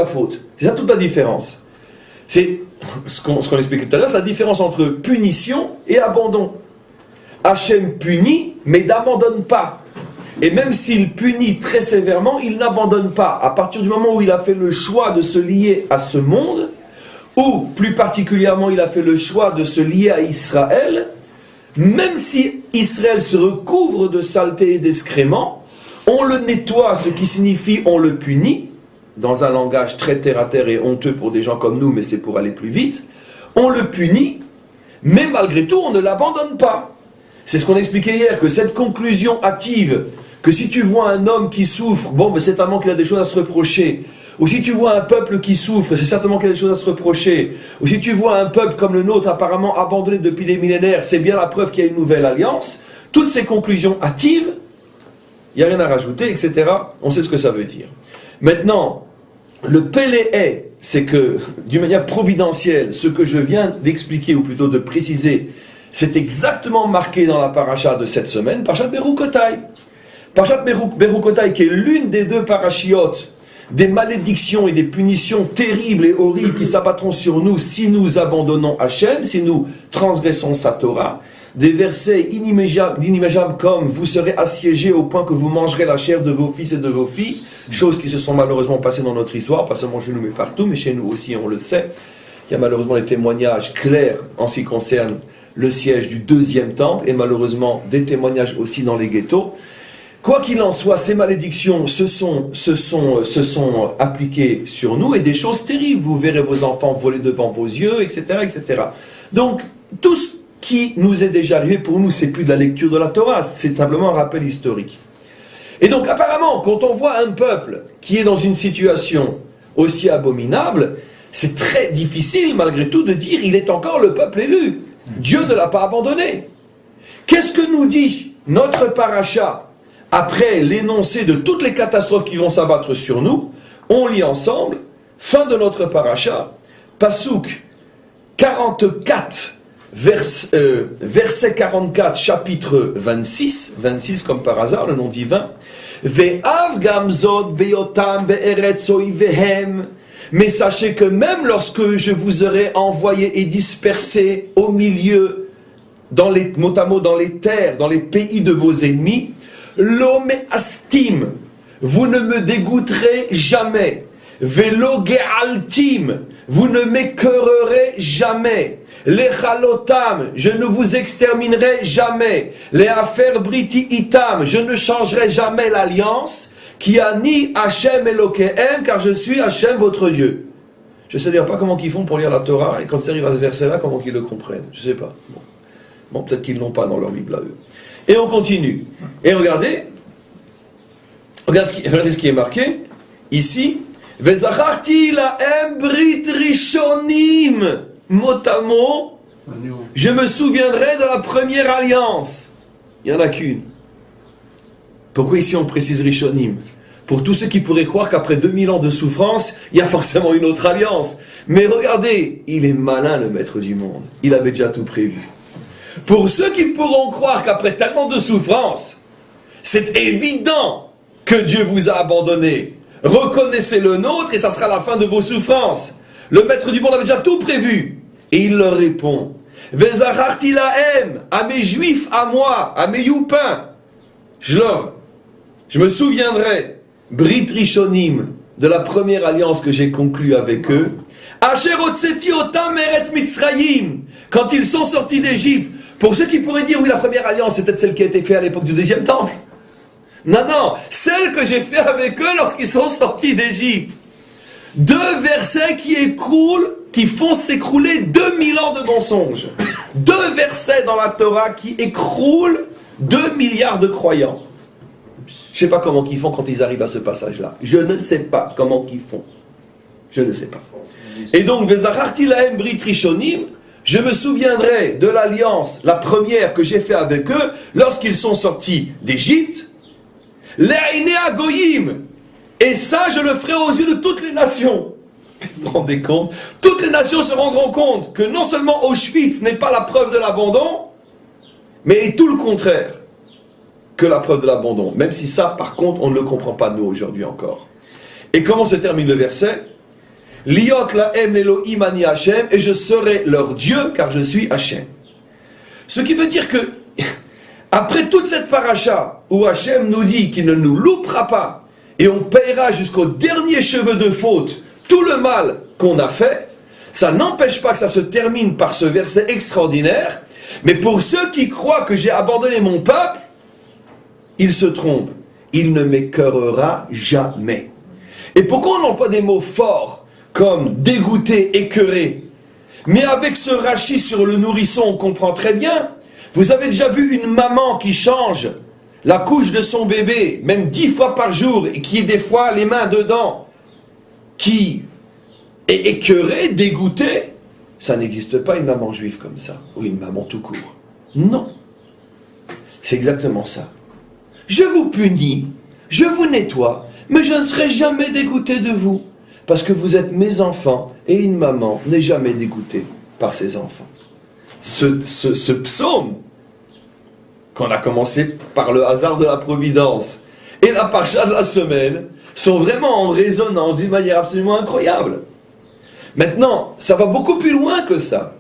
la faute. C'est ça toute la différence. C'est ce qu'on expliquait tout à l'heure, c'est la différence entre punition et abandon. Hachem punit, mais n'abandonne pas. Et même s'il punit très sévèrement, il n'abandonne pas. À partir du moment où il a fait le choix de se lier à ce monde, ou plus particulièrement il a fait le choix de se lier à Israël, même si Israël se recouvre de saleté et d'excréments, on le nettoie, ce qui signifie on le punit, dans un langage très terre-à-terre et honteux pour des gens comme nous, mais c'est pour aller plus vite, on le punit, mais malgré tout on ne l'abandonne pas. C'est ce qu'on expliquait hier, que cette conclusion hâtive, que si tu vois un homme qui souffre, bon, ben c'est certainement qu'il a des choses à se reprocher. Ou si tu vois un peuple qui souffre, c'est certainement qu'il a des choses à se reprocher. Ou si tu vois un peuple comme le nôtre, apparemment abandonné depuis des millénaires, c'est bien la preuve qu'il y a une nouvelle alliance. Toutes ces conclusions hâtives, il n'y a rien à rajouter, etc. On sait ce que ça veut dire. Maintenant, le péléé, c'est que, d'une manière providentielle, ce que je viens d'expliquer, ou plutôt de préciser, c'est exactement marqué dans la paracha de cette semaine, Parashat Berukotai. Parashat Berukotai, qui est l'une des deux parachiotes, des malédictions et des punitions terribles et horribles qui s'abattront sur nous si nous abandonnons Hachem, si nous transgressons sa Torah. Des versets inimaginables comme « Vous serez assiégés au point que vous mangerez la chair de vos fils et de vos filles », choses qui se sont malheureusement passées dans notre histoire, pas seulement chez nous mais partout, mais chez nous aussi on le sait. Il y a malheureusement des témoignages clairs en ce qui concerne le siège du deuxième temple, et malheureusement des témoignages aussi dans les ghettos. Quoi qu'il en soit, ces malédictions se sont appliquées sur nous, et des choses terribles. Vous verrez vos enfants voler devant vos yeux, etc., etc. Donc, tout ce qui nous est déjà arrivé, pour nous, c'est plus de la lecture de la Torah, c'est simplement un rappel historique. Et donc, apparemment, quand on voit un peuple qui est dans une situation aussi abominable, c'est très difficile, malgré tout, de dire il est encore le peuple élu. Dieu ne l'a pas abandonné. Qu'est-ce que nous dit notre paracha après l'énoncé de toutes les catastrophes qui vont s'abattre sur nous? On lit ensemble, fin de notre paracha, Passouk 44, verset 44, chapitre 26, 26 comme par hasard, le nom divin. Ve'av gamzot beyotam be'eretz oivehem. Mais sachez que même lorsque je vous aurai envoyé et dispersé au milieu, mot à mot, dans les terres, dans les pays de vos ennemis, l'homme astim, vous ne me dégoûterez jamais. Velo ge'altim, vous ne m'écœurerez jamais. Les chalotam, je ne vous exterminerai jamais. Les affaires briti itam, je ne changerai jamais l'alliance. Qui a ni Hachem Elokehem, car je suis Hachem votre Dieu. Je ne sais d'ailleurs pas comment ils font pour lire la Torah, et quand ça arrive à ce verset-là, comment ils le comprennent. Je ne sais pas. Bon, peut-être qu'ils ne l'ont pas dans leur Bible à eux. Et on continue. Et regardez ce qui est marqué ici. Vezacharti lahem brit rishonim, mot à mot, je me souviendrai de la première alliance. Il n'y en a qu'une. Pourquoi ici on précise Rishonim? Pour tous ceux qui pourraient croire qu'après 2000 ans de souffrance, il y a forcément une autre alliance. Mais regardez, il est malin le maître du monde. Il avait déjà tout prévu. Pour ceux qui pourront croire qu'après tellement de souffrance, c'est évident que Dieu vous a abandonné. Reconnaissez le nôtre et ça sera la fin de vos souffrances. Le maître du monde avait déjà tout prévu. Et il leur répond, Vezacharti lahem, à mes juifs, à moi, à mes youpins, je me souviendrai, Brit Rishonim, de la première alliance que j'ai conclue avec eux, Asher otseti otam meretz Mitzrayim, quand ils sont sortis d'Égypte. Pour ceux qui pourraient dire, oui, la première alliance, c'est peut-être celle qui a été faite à l'époque du deuxième temple. Non, celle que j'ai faite avec eux lorsqu'ils sont sortis d'Égypte. Deux versets qui font s'écrouler 2000 ans de mensonges. Deux versets dans la Torah qui écroulent 2 milliards de croyants. Je ne sais pas comment ils font quand ils arrivent à ce passage-là. Je ne sais pas comment ils font. Je ne sais pas. Et donc, Vezacharti lahem brit rishonim, je me souviendrai de l'alliance, la première que j'ai faite avec eux, lorsqu'ils sont sortis d'Égypte. Le'inei hagoyim, et ça, je le ferai aux yeux de toutes les nations. Vous vous rendez compte? Toutes les nations se rendront compte que non seulement Auschwitz n'est pas la preuve de l'abandon, mais tout le contraire que la preuve de l'abandon. Même si ça, par contre, on ne le comprend pas nous aujourd'hui encore. Et comment se termine le verset? Liot lahem Elohim ani Hashem, et je serai leur Dieu, car je suis Hashem. Ce qui veut dire que, après toute cette paracha, où Hashem nous dit qu'il ne nous loupera pas, et on paiera jusqu'au dernier cheveu de faute tout le mal qu'on a fait, ça n'empêche pas que ça se termine par ce verset extraordinaire, mais pour ceux qui croient que j'ai abandonné mon peuple, ils se trompent. Il ne m'écœurera jamais. Et pourquoi on emploie des mots forts comme dégoûté, écœuré? Mais avec ce rachis sur le nourrisson, on comprend très bien. Vous avez déjà vu une maman qui change la couche de son bébé, même 10 fois par jour, et qui est des fois les mains dedans, qui est écœurée, dégoûtée? Ça n'existe pas une maman juive comme ça, ou une maman tout court. Non. C'est exactement ça. Je vous punis, je vous nettoie, mais je ne serai jamais dégoûté de vous, parce que vous êtes mes enfants, et une maman n'est jamais dégoûtée par ses enfants. Ce psaume, qu'on a commencé par le hasard de la providence, et la parcha de la semaine, sont vraiment en résonance d'une manière absolument incroyable. Maintenant, ça va beaucoup plus loin que ça.